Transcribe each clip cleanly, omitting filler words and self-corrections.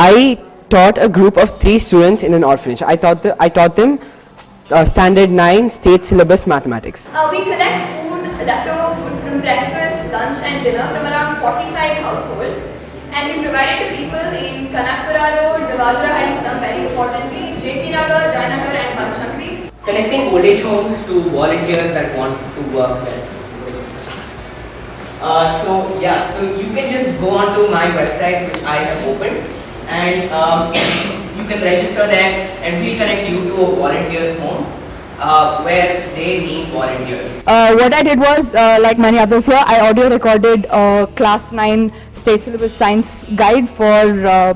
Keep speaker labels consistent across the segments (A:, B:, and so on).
A: I taught a group of 3 students in an orphanage. I taught them standard 9 state syllabus mathematics.
B: We collect food, leftover food from breakfast, lunch and dinner from around 45 households, and we provide it to people in Kanakpura Road, Devajra Halistam, very importantly, JP Nagar, Jayanagar and Banshankri.
C: Connecting old age homes to volunteers that want to work there. So you can just go onto my website which I have opened, and you can register there and we'll connect you to a volunteer home where they need volunteers.
D: What I did was, like many others here, I audio recorded a class 9 state syllabus science guide for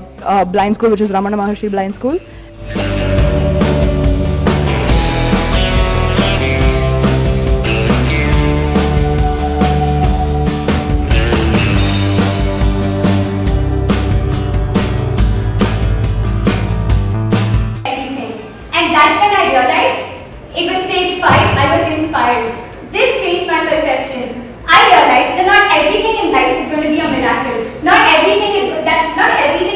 D: blind school, which is Ramana Maharshi Blind School.
B: That's when I realized it was stage 5, I was inspired. This changed my perception. I realized that not everything in life is going to be a miracle. Not everything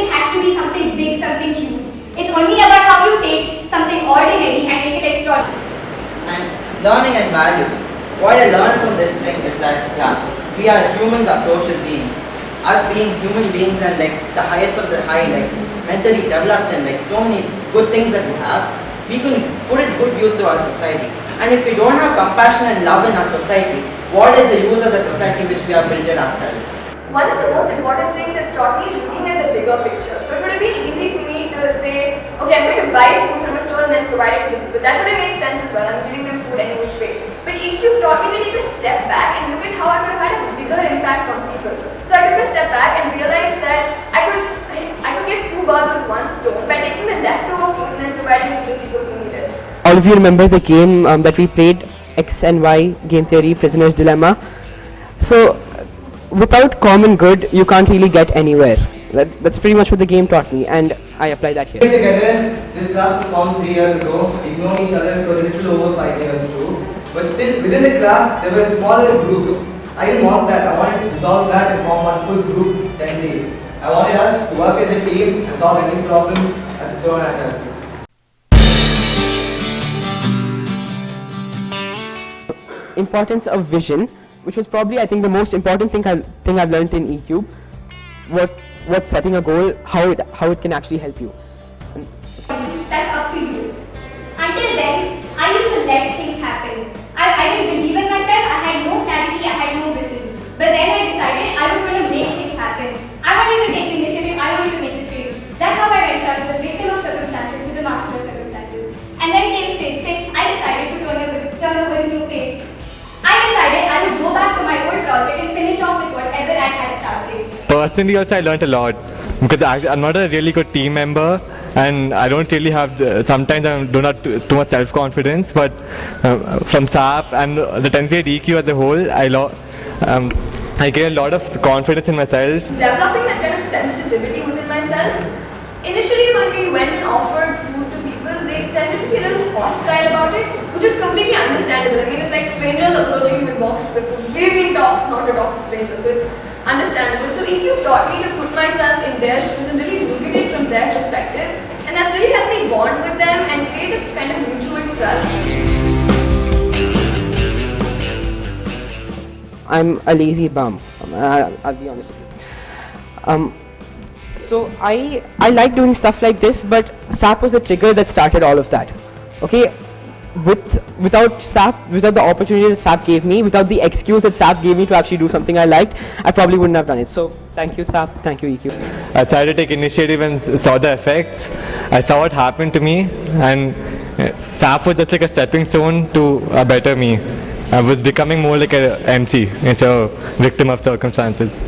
B: has to be something big, something huge. It's only about how you take something ordinary and make it extraordinary.
E: And learning and values. What I learned from this thing is that humans are social beings. Us being human beings and like the highest of the high, like mentally developed and like so many good things that we have, we can put it good use to our society. And if we don't have compassion and love in our society, what is the use of the society which we have built it ourselves?
B: One of the most important things it's taught me is looking at the bigger picture. So it would have been easy for me to say, okay, I'm going to buy food from a store and then provide it to the people. That would have made sense as well. I'm giving them food any which way. But EQUBE taught me to take a step back and look at how I could have had a bigger impact on people. So I took a step back and realized that I could get 2 birds with 1 stone by taking the leftover food and then providing it to the people who need it.
A: All of you remember the game that we played, X and Y, game theory, prisoner's dilemma. So without common good, you can't really get anywhere. That's pretty much what the game taught me, and I apply that here.
F: Together, this class was formed 3 years ago. We've known each other for a little over 5 years too. But still, within the class, there were smaller groups. I didn't want that. I wanted to dissolve that and form one full group 10 days. I wanted us to work as a team and solve any problem that's thrown at us.
A: Importance of vision, which was probably, I think, the most important thing I've learned in EQUBE. What setting a goal, how it can actually help you.
B: That's up to you. Until then, I used to let things happen. I didn't believe in myself, I had no clarity, I had no vision. But then I decided I was going to make things happen. I wanted to take the initiative, I wanted to make the change. That's how I went from the victim of circumstances to the master of circumstances. And then came stage 6, I decided to turn over a new page. I decided I would go back to my old project and finish off with whatever I had started.
G: Personally also I learned a lot because I'm not a really good team member and I don't really have, sometimes I don't have too much self-confidence, but from SAP and the 10th grade EQ as a whole, I gained a lot of confidence in myself.
B: Developing that kind of sensitivity within myself. Initially when we went and offered food to people, they tended to be a little hostile about it, which is completely understandable. I mean, it's like strangers approaching you with boxes of food. We've been taught not to talk to strangers, so it's understandable. So EQ taught me to put myself in their shoes and really look at it from their perspective, and that's really helped me bond with them and create a kind of mutual trust.
A: I'm a lazy bum. I'll be honest with you. So I like doing stuff like this, but SAP was the trigger that started all of that. Okay, without SAP, without the opportunity that SAP gave me, without the excuse that SAP gave me to actually do something I liked, I probably wouldn't have done it. So thank you SAP, thank you EQ.
G: I started to take initiative and saw the effects. I saw what happened to me, and SAP was just like a stepping stone to a better me. I was becoming more like an MC instead of victim of circumstances.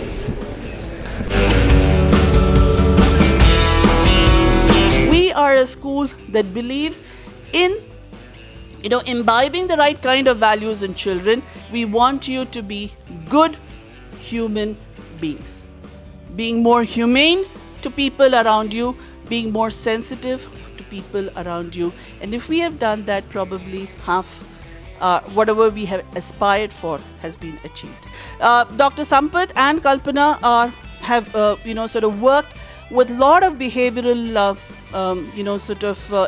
H: We are a school that believes in imbibing the right kind of values in children. We want you to be good human beings. Being more humane to people around you, being more sensitive to people around you. And if we have done that, probably half whatever we have aspired for has been achieved. Dr. Sampath and Kalpana have sort of worked with a lot of behavioral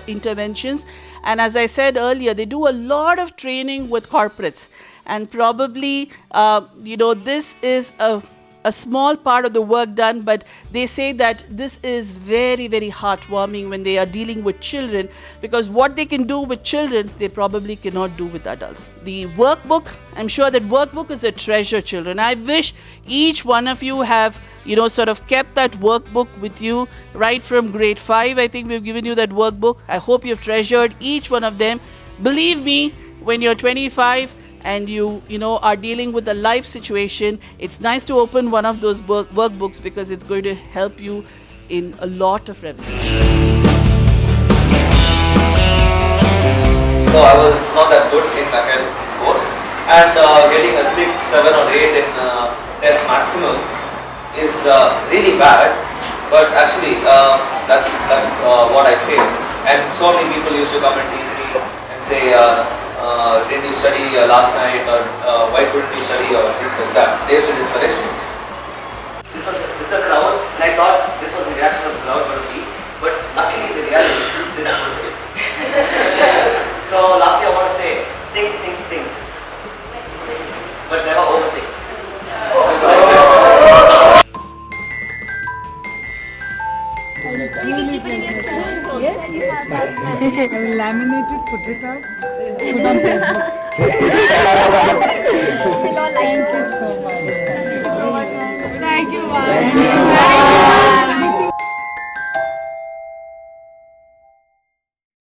H: interventions. And as I said earlier, they do a lot of training with corporates, and probably this is a small part of the work done, but they say that this is very, very heartwarming when they are dealing with children, because what they can do with children, they probably cannot do with adults. The workbook, I'm sure that workbook is a treasure, children. I wish each one of you have, kept that workbook with you right from grade 5. I think we've given you that workbook. I hope you've treasured each one of them. Believe me, when you're 25, and you are dealing with a life situation, it's nice to open one of those workbooks, because it's going to help you in a lot of revelation.
I: So I was not that good in academic sports, and getting a 6, 7 or 8 in test maximum is really bad, but actually that's what I faced. And so many people used to come and tease me and say, didn't you study last night, or why couldn't you study, or things like that. They used to discourage me. This is the crowd, and I thought this was the reaction of the crowd going to be, but luckily in the reality, this was it. So lastly I want to say, think, but never overthink.
J: I will laminate it, put it up, put on paper. Thank you so much. Thank you. Thank you.